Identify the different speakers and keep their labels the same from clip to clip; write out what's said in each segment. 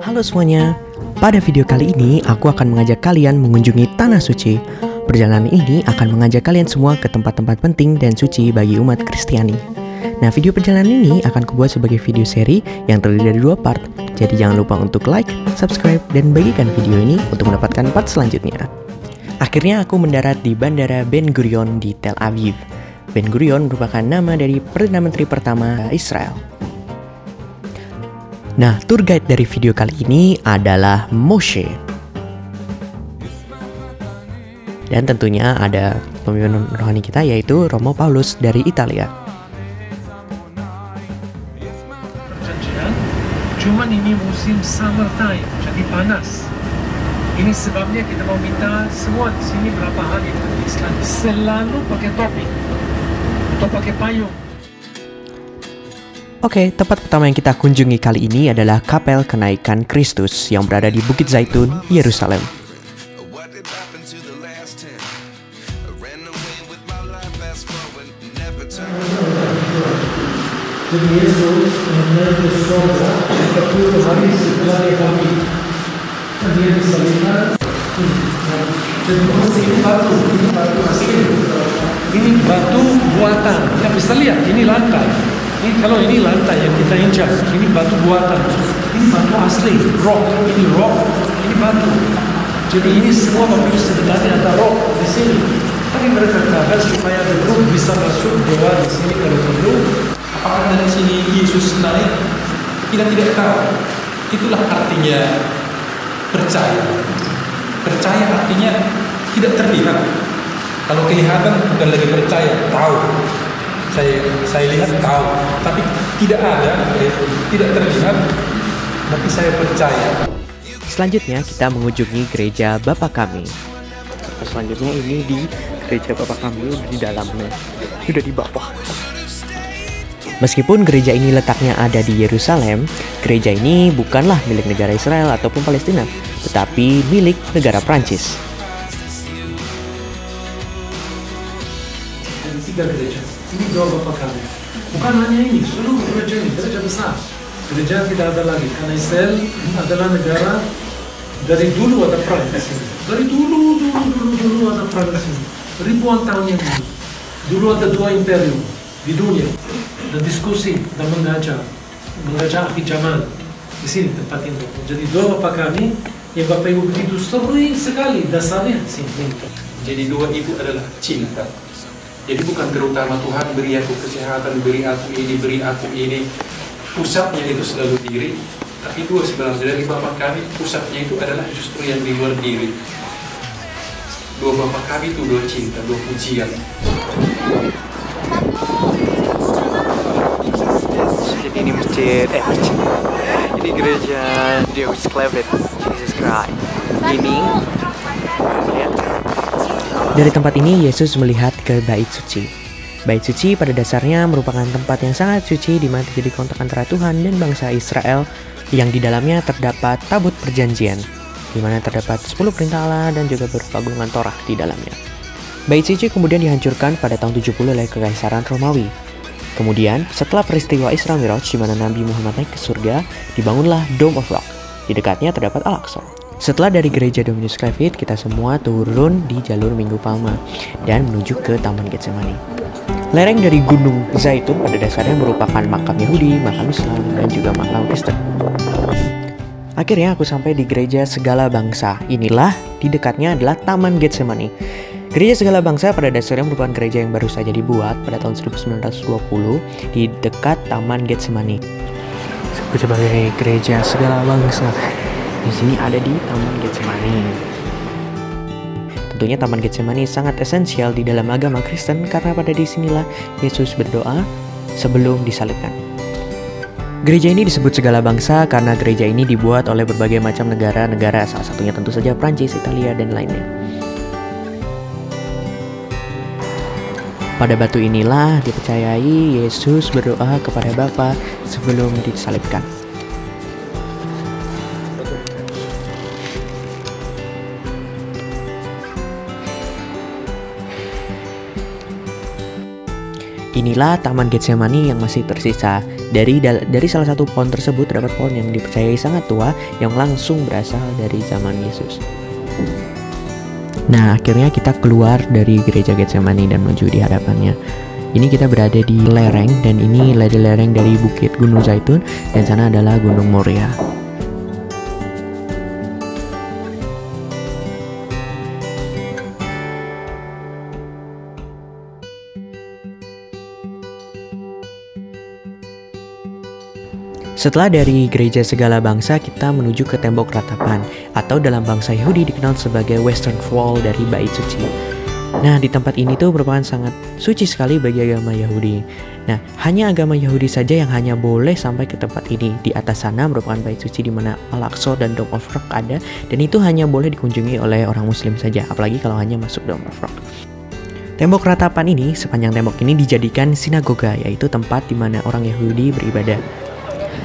Speaker 1: Halo semuanya, pada video kali ini aku akan mengajak kalian mengunjungi Tanah Suci. Perjalanan ini akan mengajak kalian semua ke tempat-tempat penting dan suci bagi umat Kristiani. Nah, video perjalanan ini akan kubuat sebagai video seri yang terdiri dari 2 part. Jadi jangan lupa untuk like, subscribe, dan bagikan video ini untuk mendapatkan part selanjutnya. Akhirnya aku mendarat di Bandara Ben Gurion di Tel Aviv. Ben Gurion merupakan nama dari Perdana Menteri pertama Israel. Nah, tour guide dari video kali ini adalah Moshe. Dan tentunya ada pemimpin rohani kita yaitu Romo Paulus dari Italia.
Speaker 2: Perjanjian, cuman ini musim summer time, jadi panas. Ini sebabnya kita mau minta semua di sini berapa hari Islam selalu pakai topi atau pakai payung.
Speaker 1: Oke, tempat pertama yang kita kunjungi kali ini adalah Kapel Kenaikan Kristus yang berada di Bukit Zaitun, Yerusalem.
Speaker 2: Jadi Yesus naik ke surga 40 hari setelah dia kami. Dia disalibkan. Jadi ini batu asli. Ini batu buatan. Ya bisa lihat, ini lantai. Ini kalau ini lantai yang kita injak, ini batu buatan. Ini batu asli, rock. Ini rock, ini batu. Jadi ini semua papirus sebenarnya ada rock di sini. Tapi mereka cover supaya the group bisa masuk doa di sini kalau perlu.
Speaker 3: Apakah dari sini Yesus naik? Kita tidak tahu. Itulah artinya percaya. Percaya artinya tidak terlihat. Kalau kelihatan bukan lagi percaya, tahu. Saya lihat tahu, tapi tidak ada, tidak terlihat, tapi saya percaya.
Speaker 1: Selanjutnya kita mengunjungi gereja Bapa Kami. Selanjutnya ini di gereja Bapa Kami di dalamnya, sudah di bawah. Meskipun gereja ini letaknya ada di Yerusalem, gereja ini bukanlah milik negara Israel ataupun Palestina, tetapi milik negara Prancis.
Speaker 2: Ada 3 gereja. Ini 2 Bapa Kami. Bukan hanya ini, seluruh gereja ini, gereja besar. Gereja tidak ada lagi, karena Israel adalah negara dari dulu ada perang di sini. Dari dulu ada perang di sini. Ribuan tahun yang lalu. Dulu ada 2 imperium di dunia. Dan diskusi dan mengajak akhir zaman di sini tempat ini. Jadi 2 Bapa Kami yang Bapak Ibu begitu sering sekali dasarnya di sini.
Speaker 3: Jadi 2 itu adalah cinta. Jadi bukan terutama Tuhan beri aku kesehatan, beri aku ini. Pusatnya itu selalu diri. Tapi 2 sebenarnya dari Bapa Kami, pusatnya itu adalah justru yang di luar diri. 2 Bapa Kami itu 2 cinta, 2 pujian.
Speaker 4: Jadi ini masjid. Ini gereja Deus Clevet, Jesus Christ. Ini ya.
Speaker 1: Dari tempat ini Yesus melihat ke Bait Suci. Bait Suci pada dasarnya merupakan tempat yang sangat suci di mana terjadi kontak antara Tuhan dan bangsa Israel yang di dalamnya terdapat tabut perjanjian, di mana terdapat 10 perintah Allah dan juga berupa golongan Torah di dalamnya. Bait Suci kemudian dihancurkan pada tahun 70 oleh Kekaisaran Romawi. Kemudian, setelah peristiwa Isra Miraj di mana Nabi Muhammad naik ke surga, dibangunlah Dome of Rock. Di dekatnya terdapat Al-Aqsa. Setelah dari gereja Dominus Clevet, kita semua turun di jalur Minggu Palma dan menuju ke Taman Getsemani. Lereng dari Gunung Zaitun pada dasarnya merupakan makam Yahudi, makam Islam, dan juga makam Kristen. Akhirnya aku sampai di gereja Segala Bangsa. Inilah di dekatnya adalah Taman Getsemani. Gereja Segala Bangsa pada dasarnya merupakan gereja yang baru saja dibuat pada tahun 1920 di dekat Taman Getsemani. Disebut sebagai gereja Segala Bangsa. Di sini ada di Taman Getsemani. Tentunya Taman Getsemani sangat esensial di dalam agama Kristen karena pada disinilah Yesus berdoa sebelum disalibkan. Gereja ini disebut Segala Bangsa karena gereja ini dibuat oleh berbagai macam negara-negara, salah satunya tentu saja Prancis, Italia, dan lainnya. Pada batu inilah dipercayai Yesus berdoa kepada Bapa sebelum disalibkan. Inilah Taman Getsemani yang masih tersisa. Dari salah satu pohon tersebut terdapat pohon yang dipercayai sangat tua yang langsung berasal dari zaman Yesus. Nah, akhirnya kita keluar dari gereja Getsemani dan menuju di hadapannya. Ini kita berada di lereng, dan ini lereng dari Bukit Gunung Zaitun, dan sana adalah Gunung Moria. Setelah dari gereja segala bangsa, kita menuju ke tembok ratapan, atau dalam bangsa Yahudi dikenal sebagai Western Wall dari Bait Suci. Nah, di tempat ini tuh merupakan sangat suci sekali bagi agama Yahudi. Nah, hanya agama Yahudi saja yang hanya boleh sampai ke tempat ini. Di atas sana merupakan Bait Suci di mana Al-Aqsa dan Dome of Rock ada, dan itu hanya boleh dikunjungi oleh orang Muslim saja, apalagi kalau hanya masuk Dome of Rock. Tembok ratapan ini, sepanjang tembok ini dijadikan sinagoga, yaitu tempat di mana orang Yahudi beribadah.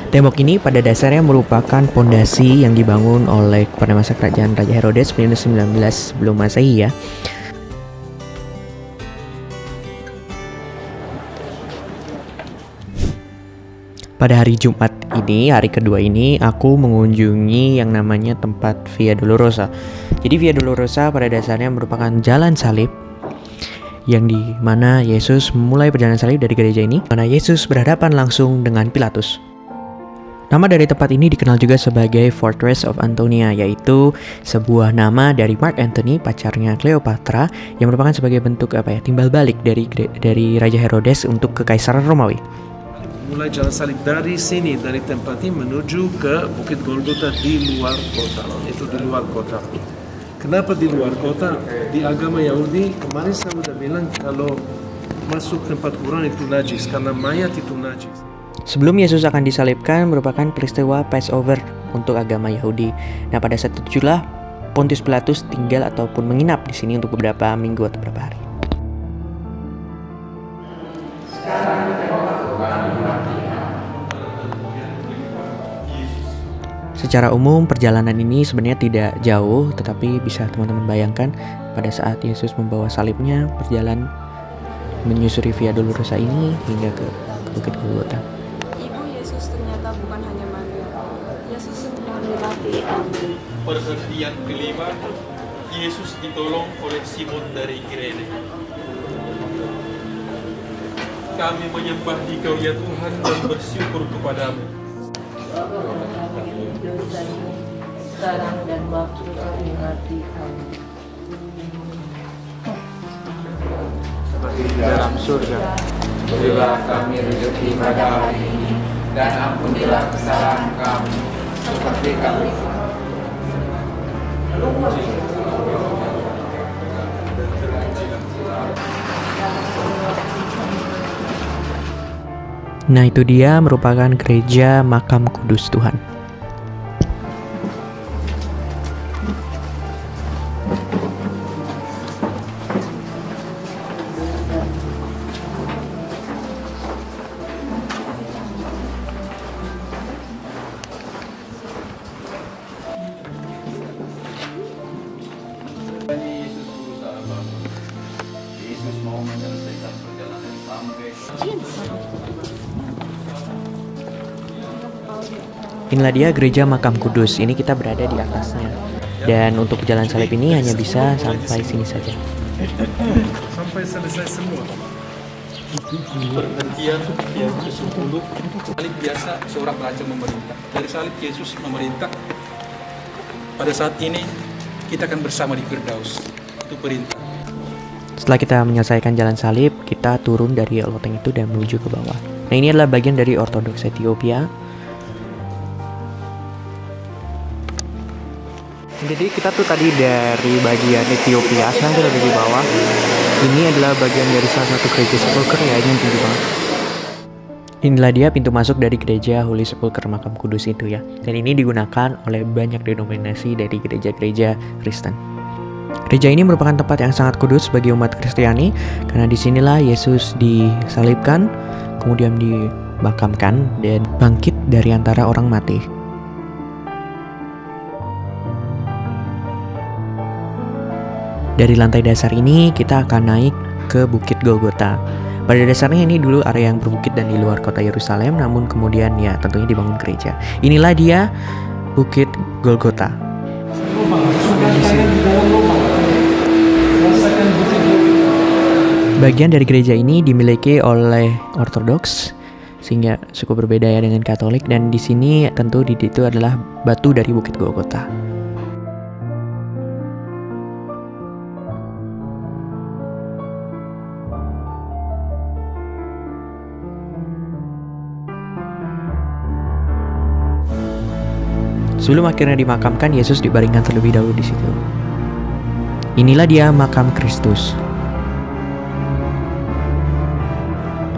Speaker 1: Tembok ini pada dasarnya merupakan pondasi yang dibangun oleh pada masa kerajaan Raja Herodes 19 sebelum Masehi ya. Pada hari Jumat ini, hari kedua ini, aku mengunjungi yang namanya tempat Via Dolorosa. Jadi Via Dolorosa pada dasarnya merupakan jalan salib yang di mana Yesus memulai perjalanan salib dari gereja ini, mana Yesus berhadapan langsung dengan Pilatus. Nama dari tempat ini dikenal juga sebagai Fortress of Antonia, yaitu sebuah nama dari Mark Antony, pacarnya Cleopatra, yang merupakan sebagai bentuk timbal balik dari Raja Herodes untuk Kekaisaran Romawi.
Speaker 2: Mulai jalan salib dari sini, dari tempat ini menuju ke Bukit Golgota di luar kota. Itu di luar kota. Kenapa di luar kota? Di agama Yahudi, kemarin saya sudah bilang kalau masuk tempat kuburan itu najis, karena mayat itu najis.
Speaker 1: Sebelum Yesus akan disalibkan merupakan peristiwa Passover untuk agama Yahudi. Nah, pada saat itu itulah Pontius Pilatus tinggal ataupun menginap di sini untuk beberapa minggu atau beberapa hari. Secara umum perjalanan ini sebenarnya tidak jauh, tetapi bisa teman-teman bayangkan pada saat Yesus membawa salibnya berjalan menyusuri Via Dolorosa ini hingga ke Bukit Golgota.
Speaker 5: Bukan hanya Maria, Yesus melewati api.
Speaker 3: Perhentian kelima, Yesus ditolong oleh Simon dari Kirene. Kami menyembah Dikau ya Tuhan dan bersyukur kepadamu.
Speaker 5: Sekarang dan waktu kami mati kami.
Speaker 4: Seperti di dalam surga, berilah kami rezeki pada hari ini, dan ampunilah kesalahan kami, seperti kami.
Speaker 1: Nah, itu dia merupakan gereja Makam Kudus Tuhan.
Speaker 6: Yesus mau menyelesaikan perjalanan sampai
Speaker 1: Inilah dia gereja Makam Kudus. Ini kita berada di atasnya. Dan untuk jalan salib ini hanya bisa sampai sini saja.
Speaker 2: Sampai selesai semua.
Speaker 3: Perhentian yang ke-10, salib biasa seorang raja memerintah. Dari salib Yesus memerintah. Pada saat ini kita akan bersama di Firdaus. Itu perintah.
Speaker 1: Setelah kita menyelesaikan jalan salib, kita turun dari loteng itu dan menuju ke bawah. Nah, ini adalah bagian dari Ortodoks Ethiopia. Jadi kita tuh tadi dari bagian Ethiopia, sekarang kita ada di bawah. Ini adalah bagian dari salah satu gereja sepulker ya, ini yang tinggi banget. Inilah dia pintu masuk dari gereja Holy Sepulchre Makam Kudus itu ya. Dan ini digunakan oleh banyak denominasi dari gereja-gereja Kristen. Gereja ini merupakan tempat yang sangat kudus bagi umat Kristiani, karena disinilah Yesus disalibkan, kemudian dimakamkan, dan bangkit dari antara orang mati. Dari lantai dasar ini kita akan naik ke Bukit Golgota. Pada dasarnya ini dulu area yang berbukit dan di luar kota Yerusalem, namun kemudian ya tentunya dibangun gereja. Inilah dia Bukit Golgota. Bagian dari gereja ini dimiliki oleh Ortodoks, sehingga cukup berbeda ya dengan Katolik, dan di sini tentu itu adalah batu dari Bukit Golgota. Sebelum akhirnya dimakamkan, Yesus dibaringkan terlebih dahulu di situ. Inilah dia makam Kristus.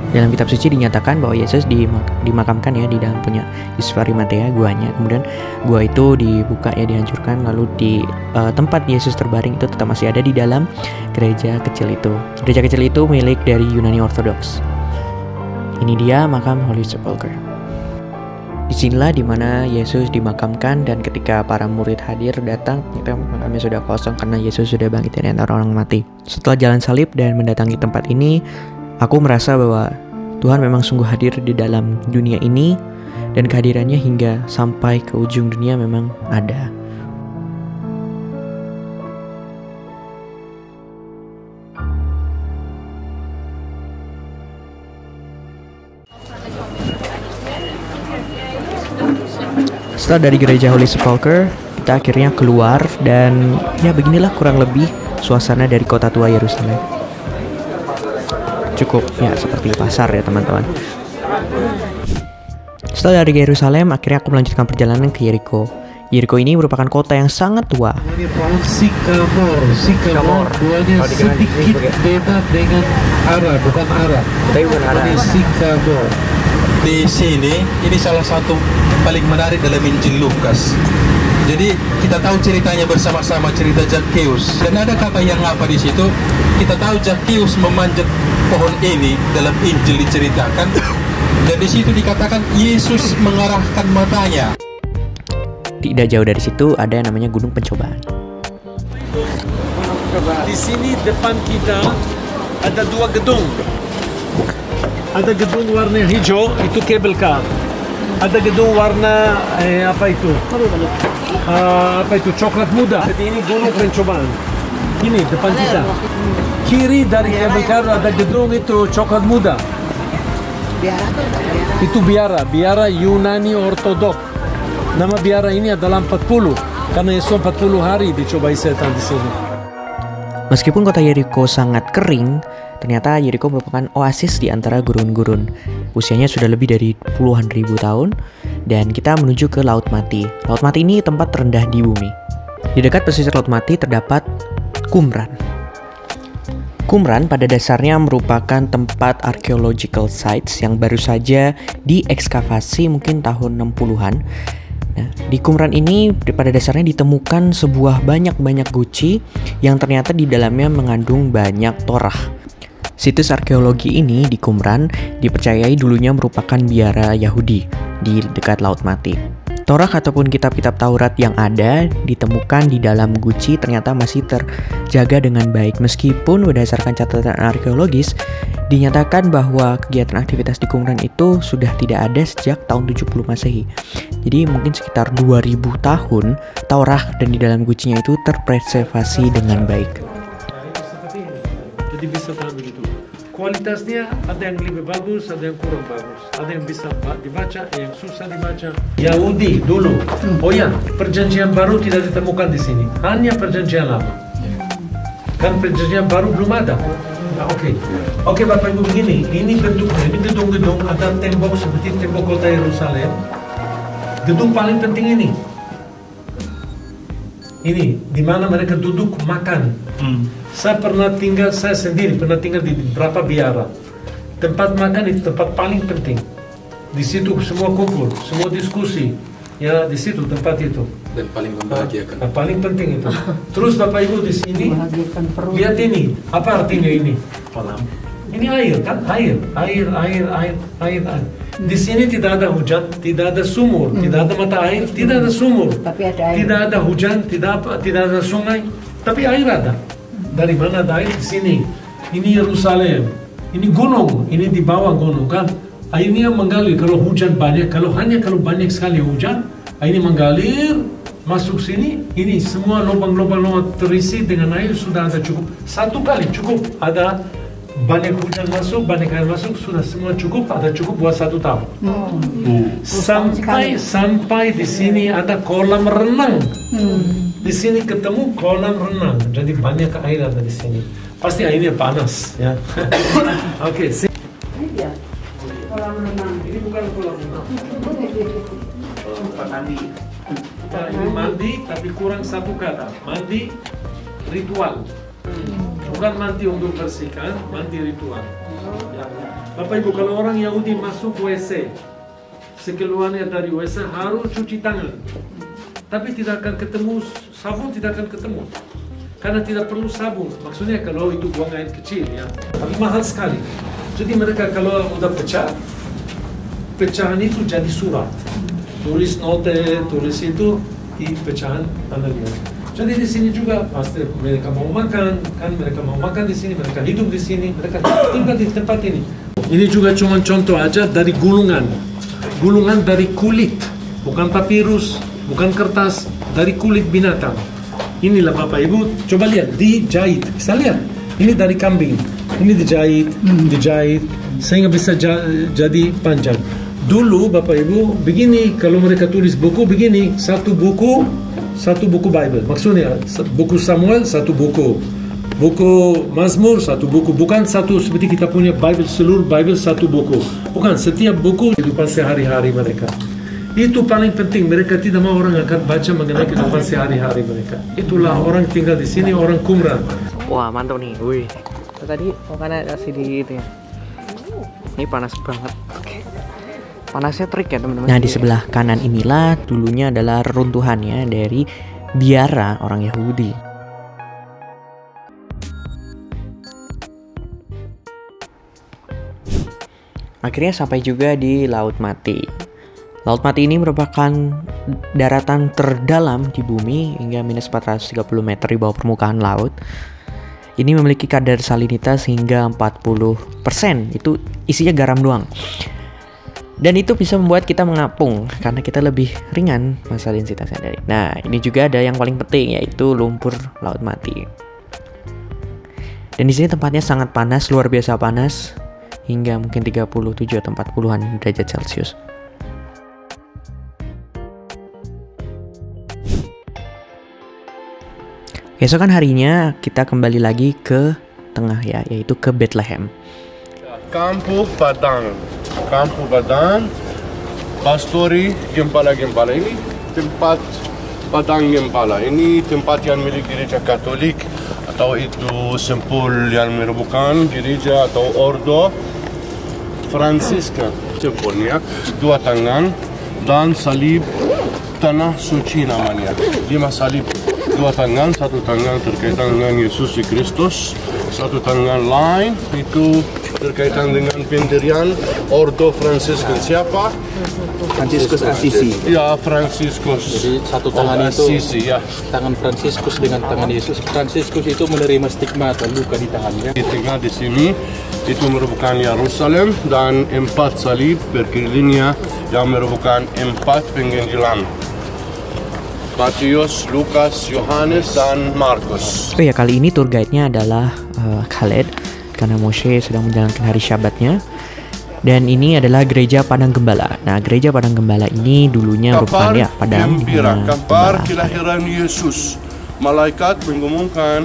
Speaker 1: Dalam kitab suci dinyatakan bahwa Yesus dimakamkan ya di dalam punya Yesus Arimatea, guanya. Kemudian gua itu dibuka ya, dihancurkan, lalu di tempat Yesus terbaring itu tetap masih ada di dalam gereja kecil itu. Gereja kecil itu milik dari Yunani Ortodoks. Ini dia makam Holy Sepulchre. Disinilah dimana Yesus dimakamkan, dan ketika para murid hadir datang, itu makamnya sudah kosong karena Yesus sudah bangkit dari antara orang mati. Setelah jalan salib dan mendatangi tempat ini, aku merasa bahwa Tuhan memang sungguh hadir di dalam dunia ini, dan kehadirannya hingga sampai ke ujung dunia memang ada. Setelah dari gereja Holy Sepulchre, kita akhirnya keluar, dan ya beginilah kurang lebih suasana dari kota tua Yerusalem. Cukup ya seperti pasar ya teman-teman. Setelah dari Yerusalem, akhirnya aku melanjutkan perjalanan ke Yeriko. Yeriko ini merupakan kota yang sangat tua.
Speaker 2: Ini pohon sikamor, buahnya sedikit beda dengan ara, bukan ara. Ini sikamor.
Speaker 3: Di sini, ini salah satu paling menarik dalam Injil Lukas. Jadi kita tahu ceritanya bersama-sama, cerita Zakheus. Dan ada kata yang apa di situ? Kita tahu Zakheus memanjat pohon ini dalam Injil diceritakan. Dan di situ dikatakan Yesus mengarahkan matanya.
Speaker 1: Tidak jauh dari situ ada yang namanya Gunung Pencobaan.
Speaker 2: Di sini depan kita ada dua gedung. Ada gedung warna hijau, itu kabel car. Ada gedung warna apa itu coklat muda. Jadi ini Gunung Pencobaan. Ini depan kita. Kiri dari kabel car ada gedung itu coklat muda. Itu biara Yunani Ortodok. Nama biara ini adalah 40, karena Yesus 40 hari dicobai setan di sini.
Speaker 1: Meskipun kota Yeriko sangat kering, ternyata Yeriko merupakan oasis di antara gurun-gurun. Usianya sudah lebih dari puluhan ribu tahun, dan kita menuju ke Laut Mati. Laut Mati ini tempat terendah di bumi. Di dekat pesisir Laut Mati terdapat Qumran. Qumran pada dasarnya merupakan tempat archaeological sites yang baru saja diekskavasi mungkin tahun 60-an. Nah, di Qumran ini pada dasarnya ditemukan sebuah banyak guci yang ternyata di dalamnya mengandung banyak Torah. Situs arkeologi ini di Qumran dipercayai dulunya merupakan biara Yahudi di dekat Laut Mati. Torah ataupun kitab-kitab Taurat yang ada ditemukan di dalam guci ternyata masih terjaga dengan baik, meskipun berdasarkan catatan arkeologis dinyatakan bahwa kegiatan aktivitas di Qumran itu sudah tidak ada sejak tahun 70 Masehi. Jadi mungkin sekitar 2000 tahun Taurat dan di dalam gucinya itu terpreservasi dengan baik.
Speaker 2: Jadi bisa tahu begitu. Kualitasnya ada yang lebih bagus, ada yang kurang bagus. Ada yang bisa dibaca, ada yang susah dibaca. Yahudi dulu. Oh ya, perjanjian baru tidak ditemukan di sini. Hanya perjanjian lama. Kan perjanjian baru belum ada. Oke, Bapak Ibu begini. Ini bentuknya, ini gedung-gedung, ada tembok seperti tembok kota Yerusalem. Gedung paling penting ini. Ini di mana mereka duduk makan. Saya sendiri pernah tinggal di beberapa biara. Tempat makan itu tempat paling penting. Di situ semua kumpul, semua diskusi. Ya di situ tempat itu.
Speaker 3: Dan paling membahagiakan.
Speaker 2: Paling penting itu. Terus Bapak Ibu di sini lihat ini. Apa artinya ini? Kolam. Ini air kan? Air. Di sini tidak ada hujan, tidak ada sumur, tidak ada mata air, tidak ada sumur.
Speaker 5: Tapi ada air.
Speaker 2: Tidak ada hujan, tidak ada sungai, tapi air ada. Dari mana ada air? Di sini. Ini Yerusalem. ini gunung, ini di bawah gunung kan. Airnya mengalir kalau hujan banyak, kalau banyak sekali hujan, airnya mengalir masuk sini, ini semua lubang-lubang terisi dengan air sudah ada cukup. Satu kali cukup, ada banyak hujan masuk, banyak air masuk, sudah semua cukup, ada cukup buat 1 tahun. Sampai di sini ada kolam renang. Di sini ketemu kolam renang, jadi banyak air ada di sini. Pasti airnya panas, ya. Oke.
Speaker 5: Ini dia kolam renang.
Speaker 2: Ini bukan kolam renang.
Speaker 4: Tempat mandi.
Speaker 2: Nah, ini mandi, tapi kurang satu kata. Mandi ritual. Bukan mandi untuk bersihkan, mandi ritual. Ya. Bapak Ibu, kalau orang Yahudi masuk WC, sekeluarnya dari WC harus cuci tangan. Tapi tidak akan ketemu sabun, tidak akan ketemu. Karena tidak perlu sabun. Maksudnya kalau itu buang air kecil, ya. Tapi mahal sekali. Jadi mereka kalau udah pecah, pecahan itu jadi surat. Tulis note, tulis itu di pecahan tanahnya. Jadi di sini juga pasti mereka mau makan, kan mereka mau makan di sini, mereka hidup di sini, mereka tinggal di tempat ini. Ini juga cuma contoh aja dari gulungan. Gulungan dari kulit, bukan papirus, bukan kertas, dari kulit binatang. Inilah Bapak Ibu, coba lihat, dijahit. Bisa lihat, ini dari kambing. Ini dijahit, sehingga bisa jadi panjang. Dulu Bapak Ibu, begini, kalau mereka tulis buku, begini, satu buku Bible. Maksudnya, buku Samuel, satu buku. Buku Mazmur, satu buku. Bukan satu seperti kita punya Bible, seluruh Bible satu buku. Bukan, setiap buku kehidupan sehari-hari mereka. Itu paling penting, mereka tidak mau orang akan baca mengenai kehidupan sehari-hari mereka. Itulah orang tinggal di sini, orang Qumran.
Speaker 1: Wah, mantap nih. Wih. Tadi makannya kasih di itu ya. Ini panas banget. Panasnya terik ya teman-teman. Nah, di sebelah kanan inilah dulunya adalah reruntuhannya dari biara orang Yahudi. Akhirnya sampai juga di Laut Mati. Laut Mati ini merupakan daratan terdalam di bumi hingga minus 430 meter di bawah permukaan laut. Ini memiliki kadar salinitas hingga 40%. Itu isinya garam doang. Dan itu bisa membuat kita mengapung karena kita lebih ringan massa densitasnya dari. Nah, ini juga ada yang paling penting yaitu lumpur Laut Mati. Dan di sini tempatnya sangat panas, luar biasa panas hingga mungkin 37 atau 40-an derajat Celcius. Keesokan harinya kita kembali lagi ke tengah ya, yaitu ke Bethlehem.
Speaker 7: Campo Padang, Pastori Gempala ini tempat Padang Gempala. Ini tempat yang milik gereja Katolik atau itu simpul yang merupakan gereja atau ordo Fransiskan. Simpulnya 2 tangan dan salib tanah suci namanya. 5 salib. 2 tangan, 1 tangan terkaitan dengan Yesus Kristus, 1 tangan lain itu berkaitan dengan pendirian Ordo Fransiskan. Siapa?
Speaker 3: Fransiskus Assisi.
Speaker 7: Ya, Fransiskus.
Speaker 3: Jadi satu tangan
Speaker 7: Assisi,
Speaker 3: itu
Speaker 7: ya.
Speaker 3: tangan Fransiskus dengan tangan Yesus. Fransiskus itu menerima stigma atau luka di tangannya.
Speaker 7: Di tengah di sini itu merupakan Yerusalem dan 4 salib berkelilingnya yang merupakan 4 penginjilan. Matius, Lukas, Yohanes, dan Markus.
Speaker 1: Oh ya, kali ini tour guide-nya adalah Khaled karena Moshe sedang menjalankan hari Syabatnya. Dan ini adalah gereja Padang Gembala. Nah, gereja Padang Gembala ini dulunya merupakan ya Padang
Speaker 7: Kabar kelahiran Yesus. Malaikat mengumumkan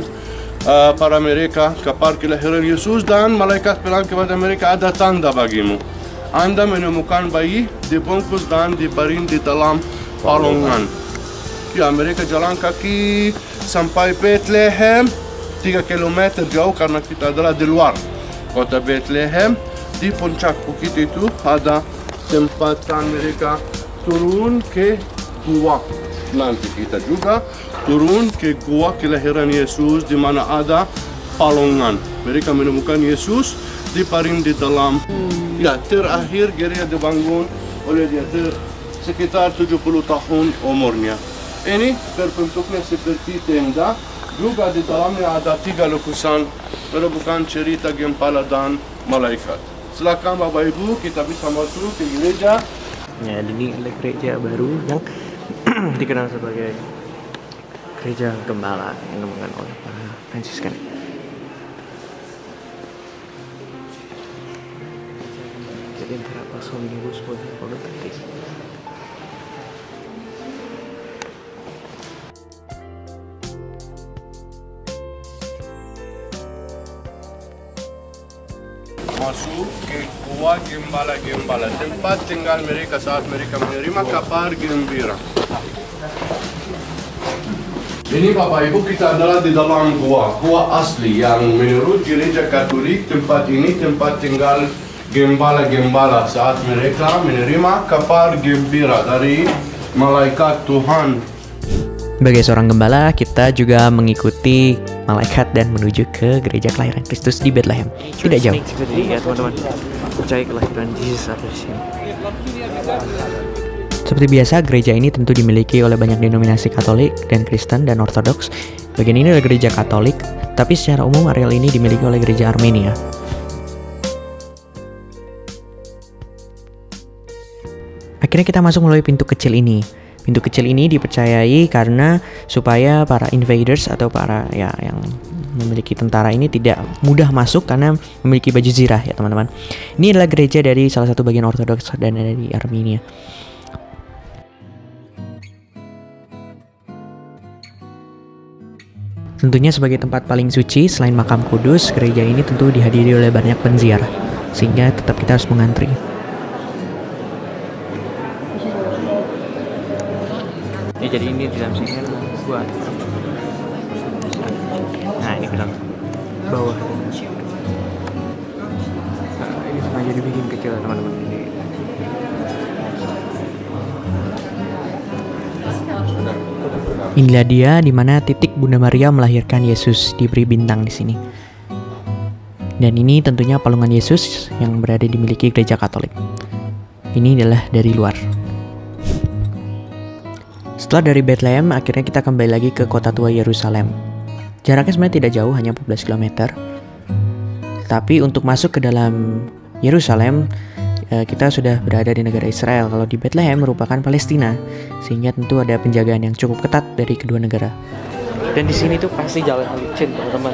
Speaker 7: para mereka kabar kelahiran Yesus dan malaikat bilang kepada mereka ada tanda bagimu. Anda menemukan bayi dibungkus dan dibaring di dalam palungan. Ya, mereka jalan kaki sampai Bethlehem 3 km jauh karena kita adalah di luar kota Bethlehem. Di puncak bukit itu ada tempatan mereka turun ke gua. Nanti kita juga turun ke gua kelahiran Yesus di mana ada palungan. Mereka menemukan Yesus dibaring di dalam. Ya, terakhir gereja dibangun oleh dia sekitar 70 tahun umurnya. Ini berbentuknya seperti tenda, juga di dalamnya ada 3 lukisan merupakan cerita Gempala dan malaikat. Silakan Bapak Ibu, kita bisa masuk ke gereja.
Speaker 1: Ya, ini adalah gereja baru yang dikenal sebagai gereja gembala yang dikembangkan oleh para Fransiskan. Jadi antara pasal minggu sebagai produktif.
Speaker 7: Masuk ke gua gembala-gembala, tempat tinggal mereka saat mereka menerima kabar gembira. Ini Bapak Ibu, kita adalah di dalam gua asli yang menurut gereja Katolik tempat ini tempat tinggal gembala-gembala saat mereka menerima kabar gembira dari malaikat Tuhan.
Speaker 1: Sebagai seorang gembala, kita juga mengikuti malaikat dan menuju ke gereja kelahiran Kristus di Bethlehem. Tidak jauh. Jadi ya teman-teman, percaya kelahiran Yesus ada di sini. Seperti biasa, gereja ini tentu dimiliki oleh banyak denominasi Katolik dan Kristen dan Ortodoks. Bagian ini adalah gereja Katolik, tapi secara umum areal ini dimiliki oleh gereja Armenia. Akhirnya kita masuk melalui pintu kecil ini. Pintu kecil ini dipercayai karena supaya para invaders atau para yang memiliki tentara ini tidak mudah masuk karena memiliki baju zirah ya teman-teman. Ini adalah gereja dari salah satu bagian Ortodoks dan dari Armenia. Tentunya sebagai tempat paling suci selain makam kudus, gereja ini tentu dihadiri oleh banyak penziarah sehingga tetap kita harus mengantri. Ya, jadi ini di dalam sini kan buat ini bilang bawah. Ini sengaja dibikin kecil teman-teman. Inilah dia di mana titik Bunda Maria melahirkan Yesus, diberi bintang di sini. Dan ini tentunya palungan Yesus yang berada dimiliki gereja Katolik. Ini adalah dari luar. Setelah dari Bethlehem, akhirnya kita kembali lagi ke kota tua Yerusalem. Jaraknya sebenarnya tidak jauh, hanya 14 km. Tapi untuk masuk ke dalam Yerusalem, kita sudah berada di negara Israel. Kalau di Bethlehem merupakan Palestina, sehingga tentu ada penjagaan yang cukup ketat dari kedua negara. Dan di sini tuh pasti jalan licin, teman-teman.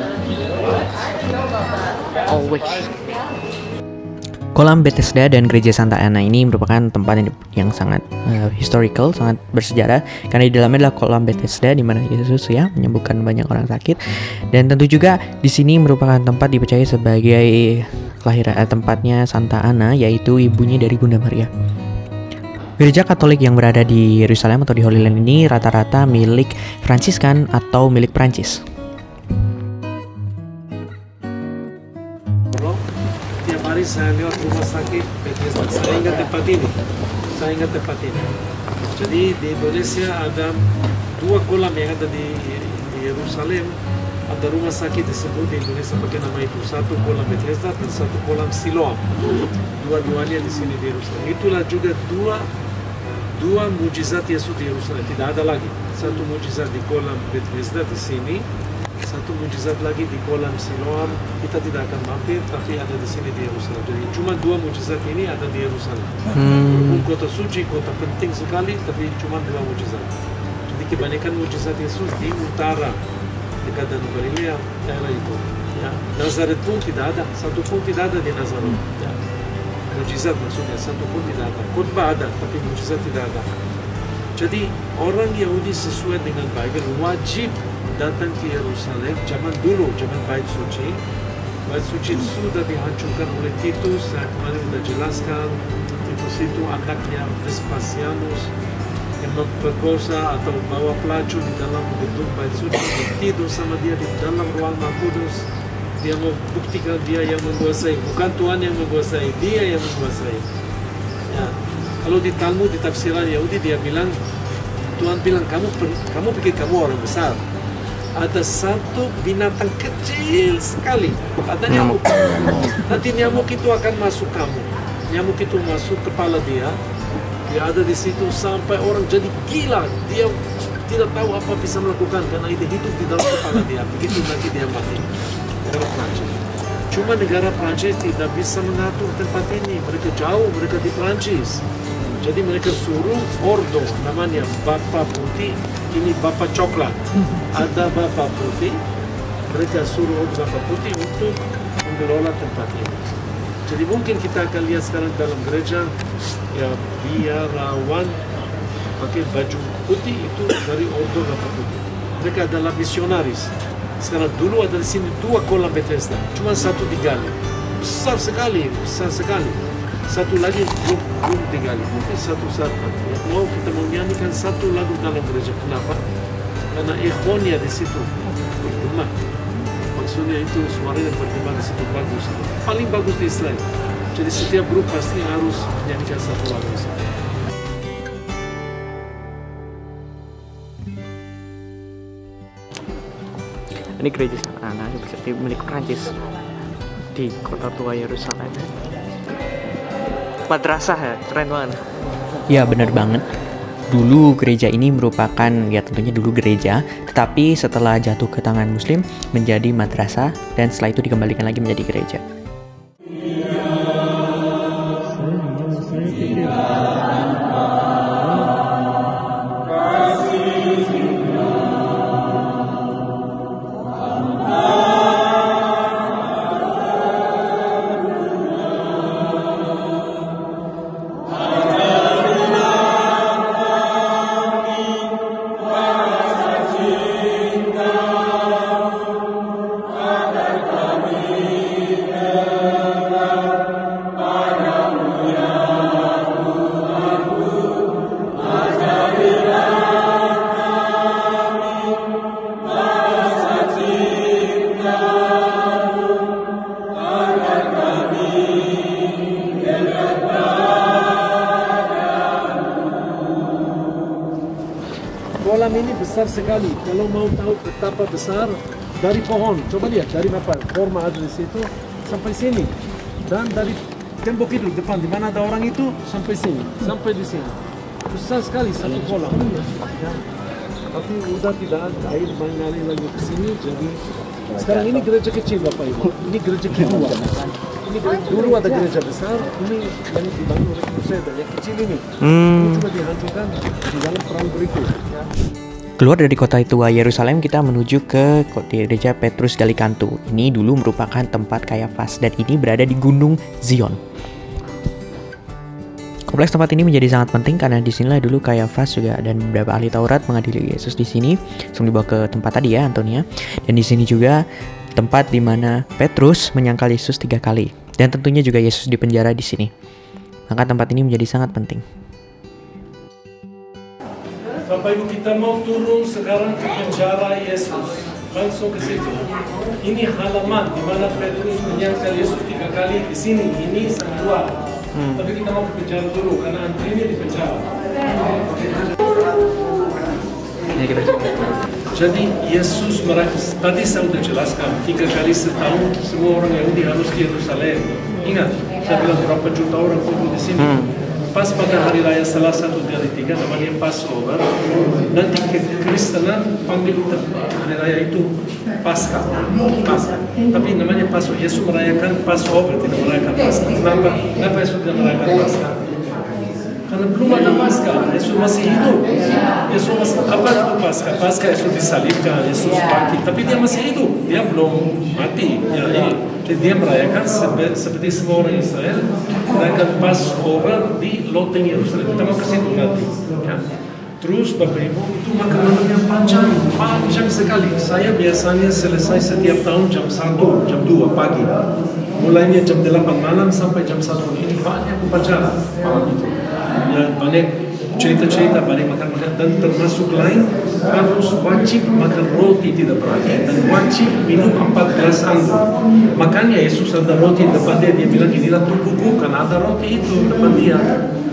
Speaker 1: Always. Kolam Bethesda dan Gereja Santa Ana ini merupakan tempat yang sangat historical, sangat bersejarah karena di dalamnya adalah kolam Bethesda di mana Yesus ya menyembuhkan banyak orang sakit, dan tentu juga di sini merupakan tempat dipercaya sebagai kelahiran tempatnya Santa Ana, yaitu ibunya dari Bunda Maria. Gereja Katolik yang berada di Yerusalem atau di Holy Land ini rata-rata milik Fransiskan atau milik Prancis.
Speaker 2: Saya lewat rumah sakit Bethesda, saya ingat tempat ini. Jadi di Indonesia ada dua kolam yang ada di Yerusalem. Ada rumah sakit disebut di Indonesia pakai nama itu. Satu kolam Bethesda dan satu kolam Siloam. Dua-duanya di sini di Yerusalem. Itulah juga dua mujizat Yesus di Yerusalem. Tidak ada lagi. Satu mujizat di kolam Bethesda di sini. Satu mujizat lagi di kolam Siloam. Kita tidak akan mampir, tapi ada di sini di Yerusalem. Jadi cuma dua mujizat ini ada di Yerusalem. Walaupun kota suci, kota penting sekali, tapi cuma dua mujizat. Jadi kebanyakan mujizat Yesus di utara, dekat Danau Galilea, daerah itu. Ya. Nazaret pun tidak ada, satu pun tidak ada di Nazaret. Ya. Mujizat maksudnya, satu pun tidak ada. Khotbah ada, tapi mujizat tidak ada. Jadi orang Yahudi sesuai dengan Bible wajib datang ke Yerusalem zaman dulu, zaman Bait Suci. Bait Suci sudah dihancurkan oleh Titus. Saya kemarin sudah jelaskan, Titus itu anaknya Vespasianus yang memperkosa atau bawa pelacur di dalam gedung Bait Suci, tidur sama dia di dalam ruang Kudus. Dia mau buktikan dia yang menguasai, bukan Tuhan yang menguasai, dia yang menguasai. Ya. Kalau di Talmud, di tafsiran Yahudi, dia bilang, Tuhan bilang, kamu pikir kamu orang besar. Ada satu binatang kecil sekali, ada nyamuk. Nanti nyamuk itu akan masuk kamu. Nyamuk itu masuk kepala dia. Dia ada di situ sampai orang jadi gila. Dia tidak tahu apa bisa melakukan karena itu hidup di dalam kepala dia. Begitu nanti dia mati. Cuma negara Prancis tidak bisa mengatur tempat ini. Mereka jauh, mereka di Prancis. Jadi mereka suruh ordo, namanya Bapak Putih, ini Bapak Coklat. Ada Bapak Putih, mereka suruh Bapak Putih untuk mengelola tempat ini. Jadi mungkin kita akan lihat sekarang dalam gereja, ya biarawan pakai baju putih itu dari ordo Bapak Putih. Mereka adalah misionaris. Sekarang dulu ada di sini 2 kolam Bethesda, cuma satu digali, besar sekali, besar sekali. Satu lagi belum digali, mungkin satu saat nanti. Kita mau nyanyikan satu lagu dalam gereja. Kenapa? Karena ikhwannya di situ bergema. Maksudnya itu suaranya bergema di situ bagus, paling bagus di Israel. Jadi setiap grup pasti harus menyanyikan satu lagu di situ.
Speaker 1: Ini gereja sana seperti milik Prancis di kota tua Yerusalem. Madrasah ya, keren banget. Ya benar banget. Dulu gereja ini merupakan, ya tentunya dulu gereja, tetapi setelah jatuh ke tangan Muslim menjadi madrasah dan setelah itu dikembalikan lagi menjadi gereja.
Speaker 2: Kolam ini besar sekali. Kalau mau tahu betapa besar, dari pohon, coba lihat dari apa forma ada di situ sampai sini, dan dari tembok itu depan di mana ada orang itu sampai sini, sampai di sini. Besar sekali satu kolam. Ya. Tapi udah tidak ada air mengalir lagi ke sini. Jadi sekarang ini gereja kecil Bapak Ibu. Ini gereja kedua. Ini dulu ada gereja besar. Ini yang dibangun oleh Crusader yang kecil ini. Ini cuma dihancurkan di dalam perang berikut. Ya.
Speaker 1: Keluar dari kota tua Yerusalem, kita menuju ke gereja Petrus Galikantu. Ini dulu merupakan tempat Kayafas dan ini berada di Gunung Zion. Kompleks tempat ini menjadi sangat penting karena disinilah dulu Kayafas juga dan beberapa ahli Taurat mengadili Yesus di sini. Langsung dibawa ke tempat tadi ya, Antonia. Dan di sini juga tempat di mana Petrus menyangkal Yesus 3 kali. Dan tentunya juga Yesus dipenjara di sini. Maka tempat ini menjadi sangat penting.
Speaker 2: Bapak Ibu, kita mau turun sekarang ke penjara Yesus. Langsung ke situ. Ini halaman di mana Petrus menyangkal Yesus 3 kali. Di sini, ini sang keluar. Tapi kita mau ke penjara dulu karena antrinya di penjara. Jadi Yesus tadi saya sudah jelaskan 3 kali setahun semua orang Yahudi harus ke Yerusalem. Ingat, saya bilang berapa juta orang kumpul di sini. Pas pada hari raya salah satu dari 3 namanya Passover, nanti kekristenan panggil hari raya itu Paskah. Tapi namanya Passover. Yesus merayakan Passover, tidak merayakan Paskah. Kenapa Yesus tidak merayakan Paskah? Karena belum ada Paskah. Yesus masih hidup. Yesus masih, apa itu Paskah? Paskah Yesus disalibkan, Yesus bangkit, tapi dia masih hidup. Dia belum mati. Ya, jadi dia merayakan seperti semua orang Israel, merayakan Passover di loteng Yerusalem. Kita mau ke situ nanti. Ya. Terus Bapak Ibu, itu makanannya panjang sekali. Saya biasanya selesai setiap tahun jam 1, jam 2 pagi. Mulainya jam 8 malam sampai jam 1. Ini banyak upacara malam itu. Ya, banyak cerita-cerita, banyak makan-makan, dan termasuk lain harus wajib makan roti tidak berarti dan wajib minum 4 gelas anggur. Makanya Yesus ada roti depan dia bilang inilah tubuhku, karena ada roti itu depan dia.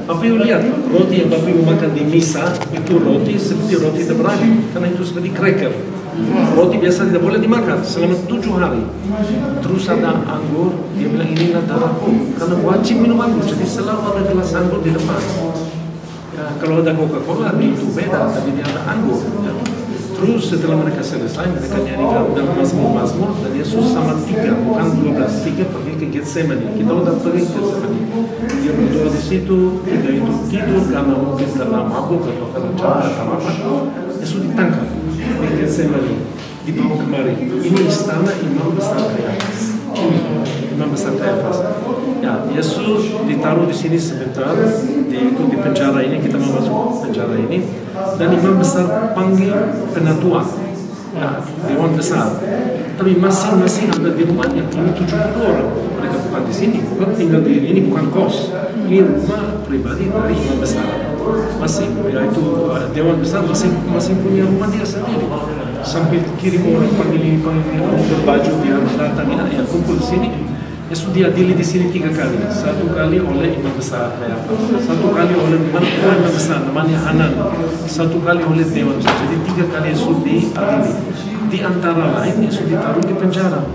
Speaker 2: Tapi lihat, roti yang Bapak Ibu makan di misa itu roti seperti roti tidak berarti, karena itu seperti cracker. Roti biasa tidak boleh dimakan selama 7 hari. Terus ada anggur, dia bilang inilah darahku, karena wajib minum anggur, jadi selalu ada gelas anggur di depan. Ya, kalau ada Coca-Cola itu beda, tapi dia ada anggur. Ya. Terus setelah mereka selesai, mereka nyanyikan dan Mazmur, dan Yesus sama 3, bukan 12, 3 pergi ke Getsemani. Kita udah pergi ke Getsemani. Dia berdoa di situ, 3 itu tidur karena mungkin karena mabuk atau karena capek atau apa. Yesus ditangkap di Getsemani, dibawa kemari. Ini istana imam besar Kayafas. Imam besar Kayafas. Ya, Yesus ditaruh di sini sebentar, di penjara ini, kita mau masuk penjara ini, dan imam besar panggil penatua, ya, dewan besar. Tapi masing-masing ada di rumahnya, ini 70 orang. Mereka bukan di sini, bukan tinggal di ini, bukan kos. Ini rumah pribadi dari imam besar. Masing, yaitu dewan besar masing punya rumah dia sendiri. Sampai kirim orang panggil ini berbaju, dia harus datang, ya kumpul di sini. Yesus diadili di sini 3 kali. 1 kali oleh imam besar Kayafas, 1 kali oleh imam besar namanya Hanan, 1 kali oleh dewan besar. Jadi 3 kali Yesus diadili. Di antara lain Yesus ditaruh di penjara.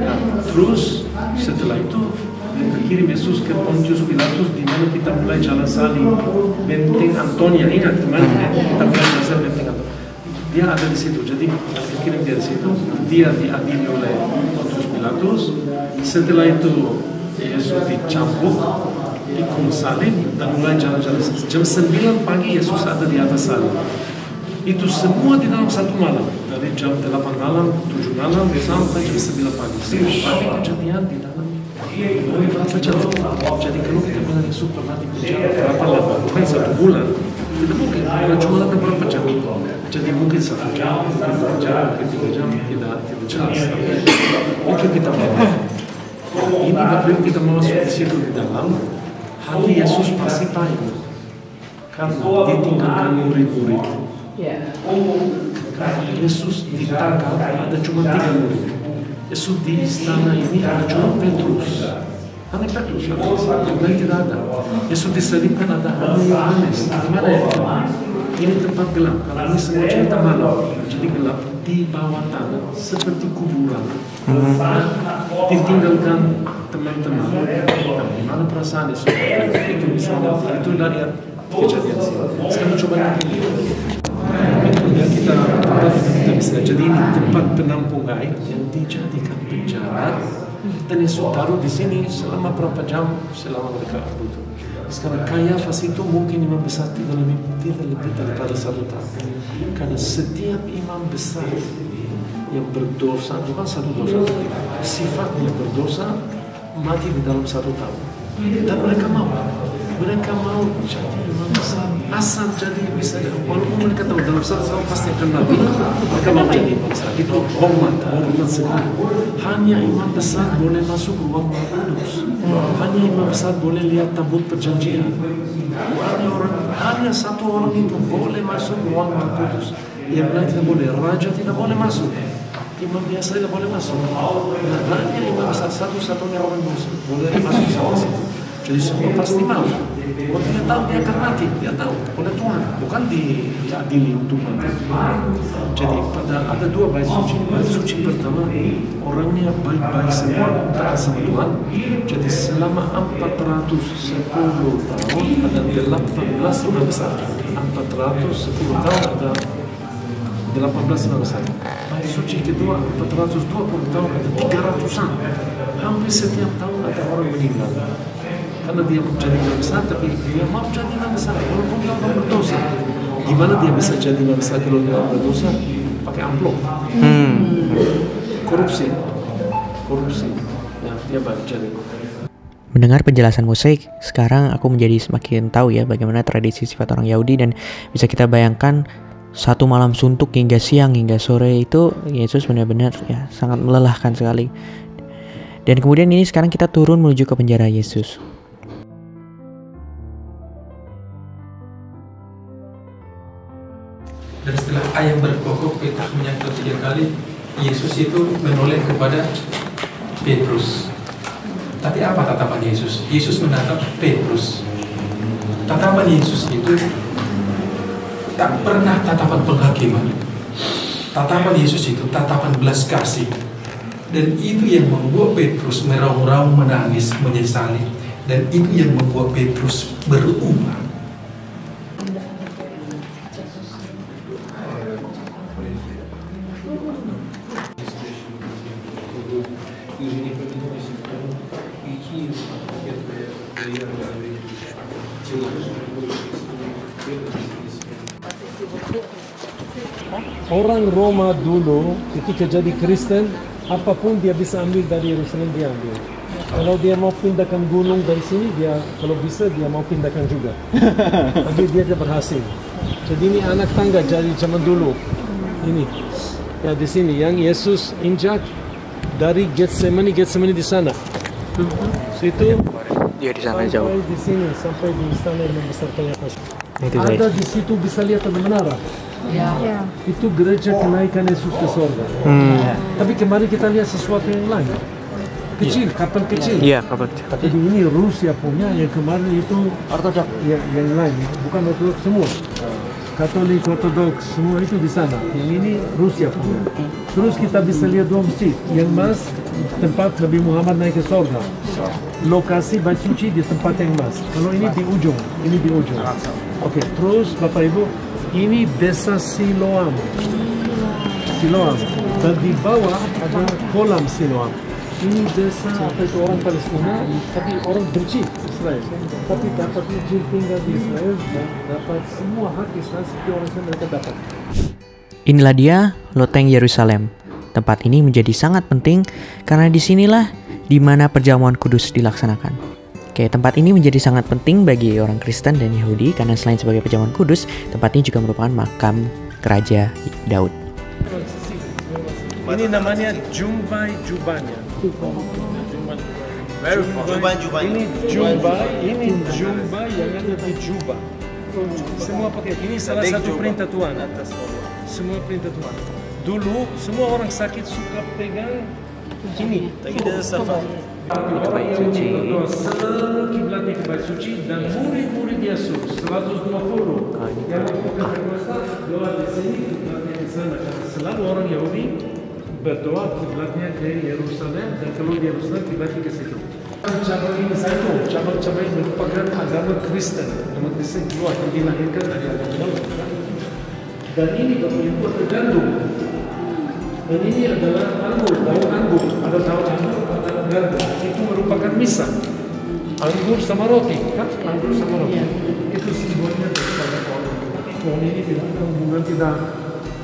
Speaker 2: Ya, terus setelah itu mereka kirim Yesus ke Pontius Pilatus, di mana kita mulai jalan salib. Benteng Antonia, ingat kemarin kita mulai jalan benteng Antonia. Dia ada di situ. Jadi kita kirim dia di situ. Dia diadili oleh Pontius Pilatus. Setelah itu Yesus dicambuk, dikul salib, dan mulai jalan-jalan. Jam 9 pagi Yesus ada di atas salib. Itu semua di dalam 1 malam. Dari jam 8 malam, 7 malam, sampai jam 9 pagi. 9 pagi kejadian di dalam berapa jam. Jadi kalau kita bilang Yesus pernah di penjara berapa lama, bukan 1 bulan. Tidak mungkin, karena cuma ada berapa jam. Jadi mungkin 1 jam, mungkin 2 jam, mungkin 3 jam, tidak jelas. Itu kita lihat. Ini apabila kita masuk di situ di dalam, hati Yesus pasti pahit. Karena ditinggalkan murid-murid. Karena Yesus ditangkap ada cuma 3 murid. Yesus di istana ini ada cuma Petrus. Hanya Petrus, yang lain tidak ada. Yesus disalibkan ada hanya Yohanes. Gimana ya? Ini tempat gelap. Kalau ini semua cerita malam, jadi gelap di bawah tanah seperti kuburan. Ditinggalkan teman-teman. Gimana perasaan Yesus? Itu misalnya itu dari kejadian sini. Sekarang coba lihat. Kita bisa jadi ini tempat penampung air yang dijadikan penjara, dan Yesus taruh di sini selama berapa jam selama mereka butuh. Sekarang Kayafas itu mungkin imam besar tidak lebih daripada 1 tahun, karena setiap imam besar yang berdosa, bukan 1 dosa, sifatnya berdosa, mati di dalam 1 tahun. Dan mereka mau jadi imam besar, asal jadi bisa, walaupun mereka tahu dalam 1 tahun pasti akan mati, mereka mau jadi imam besar. Itu hormat sekali. Hanya imam besar boleh masuk ruang Maha Kudus. Hanya imam besar boleh lihat tabut perjanjian. Hanya 1 orang itu boleh masuk ruang Maha Kudus. Yang lain tidak boleh. Raja tidak boleh masuk. Imam biasa tidak boleh masuk. Hanya imam besar satu-satunya orang boleh masuk sama situ. Jadi semua pasti mau. Kalau dia tahu dia akan mati, dia tahu oleh Tuhan, bukan diadili untuk mati. Jadi ada 2 bait suci. Bait suci pertama orangnya baik-baik semua, taat sama Tuhan. Jadi selama 410 tahun ada 18 imam besar. 410 tahun ada 18 imam besar. Bait suci kedua 420 tahun ada 300-an. Hampir setiap tahun ada orang meninggal. Karena dia menjadi imam besar, tapi dia mau jadi imam besar walaupun dia orang berdosa. Gimana dia bisa jadi imam besar kalau dia orang berdosa? Pakai amplop. Korupsi. Ya, dia baik jadi.
Speaker 1: Mendengar penjelasan musik, sekarang aku menjadi semakin tahu ya bagaimana tradisi sifat orang Yahudi, dan bisa kita bayangkan 1 malam suntuk hingga siang hingga sore itu Yesus benar-benar ya sangat melelahkan sekali. Dan kemudian ini sekarang kita turun menuju ke penjara Yesus.
Speaker 3: Dan setelah ayam berkokok, Petrus menyangkut 3 kali, Yesus itu menoleh kepada Petrus. Tapi apa tatapan Yesus? Yesus menatap Petrus. Tatapan Yesus itu tak pernah tatapan penghakiman. Tatapan Yesus itu tatapan belas kasih. Dan itu yang membuat Petrus meraung-raung, menangis, menyesali. Dan itu yang membuat Petrus berubah.
Speaker 2: Orang Roma dulu ketika jadi Kristen, apapun dia bisa ambil dari Yerusalem dia ambil. Kalau dia mau pindahkan gunung dari sini, dia kalau bisa dia mau pindahkan juga. Tapi dia tidak berhasil. Jadi ini anak tangga dari zaman dulu. Ini ya di sini yang Yesus injak dari Getsemani di sana. Situ
Speaker 1: Dia di sana jauh.
Speaker 2: Sampai di sini, sampai di istana yang besar kayak apa?
Speaker 1: Itu
Speaker 2: Ada di situ bisa lihat ada menara.
Speaker 5: Ya.
Speaker 2: Itu gereja kenaikan Yesus ke surga. Tapi kemarin kita lihat sesuatu yang lain. Kecil, kapal kecil.
Speaker 1: Iya, kapal.
Speaker 2: Jadi ini Rusia punya, yang kemarin itu Ortodoks. Yang lain, bukan Ortodoks semua. Katolik, Ortodoks, semua itu di sana. Yang ini Rusia punya. Terus kita bisa lihat dua masjid. Yang mas, tempat Nabi Muhammad naik ke surga. Lokasi Bait Suci di tempat yang mas. Kalau ini di ujung, ini di ujung. Oke, terus Bapak Ibu, ini desa Siloam. Dan di bawah ada kolam Siloam. Ini desa apa itu orang Palestina, tapi orang benci Israel. Tapi dapat izin tinggal di Israel dan dapat semua hak Israel seperti orang yang mereka dapat.
Speaker 1: Inilah dia loteng Yerusalem. Tempat ini menjadi sangat penting karena disinilah di mana perjamuan kudus dilaksanakan. Oke, tempat ini menjadi sangat penting bagi orang Kristen dan Yahudi karena selain sebagai perjamuan kudus, tempat ini juga merupakan makam Raja Daud.
Speaker 2: Ini namanya Jumbai Jubanya. Ini Jumbai yang ada di Juba. Semua pakai. Ini salah satu perintah Tuhan. Semua perintah Tuhan. Dulu semua orang sakit suka pegang ini. Orang yang berdoa selalu kiblatnya ke Bait Suci dan murid-murid Yesus 120 yang melakukan berpuasa doa di sini, kiblatnya di sana. Karena selalu orang Yahudi berdoa kiblatnya ke Yerusalem dan kalau di Yerusalem kiblatnya ke situ. Cabang ini satu, cabang-cabang ini merupakan agama Kristen. Agama Kristen juga yang dilahirkan dari agama Yahudi. Dan ini Bapak Ibu ada gandum. Dan ini adalah anggur, daun anggur. Ada daun anggur, ada gandum. Itu merupakan misa. Anggur sama roti, kan? Anggur sama roti. Itu simbolnya kepada orang. Tapi pohon ini tidak ada hubungan,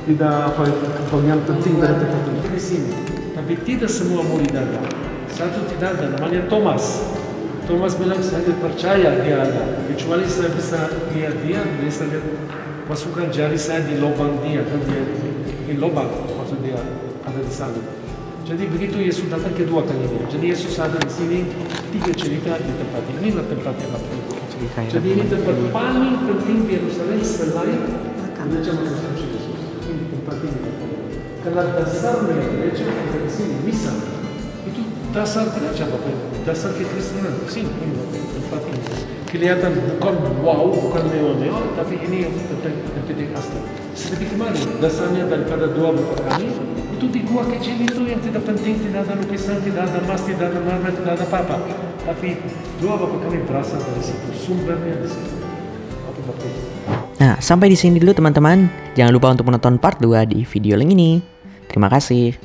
Speaker 2: tidak apa yang penting dari tertentu di sini. Tapi tidak semua murid ada. Satu tidak ada, namanya Thomas. Thomas bilang saya percaya dia ada. Kecuali saya bisa lihat dia, bisa lihat masukkan jari saya di lubang dia, kan dia di lubang maksud dia ada di sana. Jadi begitu Yesus datang kedua kalinya. Jadi Yesus ada di sini 3 cerita di tempat ini. Inilah tempatnya Bapak Ibu. Jadi ini tempat paling penting di Yerusalem selain gereja Bait Suci Yesus. Ini tempat ini. Karena dasarnya gereja ada di sini, misa. Itu dasar gereja Bapak Ibu. Dasar kekristenan. Sini ini tempat ini. Kelihatan bukan wow, bukan mewah-mewah, tapi ini yang penting asli. Seperti kemarin, dasarnya daripada doa Bapa Kami, itu di gua kecil itu yang tidak penting, tidak ada lukisan, tidak ada emas, tidak ada marmer, tidak ada apa-apa. Tapi doa Bapa Kami berasal dari situ, sumbernya di situ. Bapak.
Speaker 1: Nah, sampai di sini dulu teman-teman. Jangan lupa untuk menonton part 2 di video link ini. Terima kasih.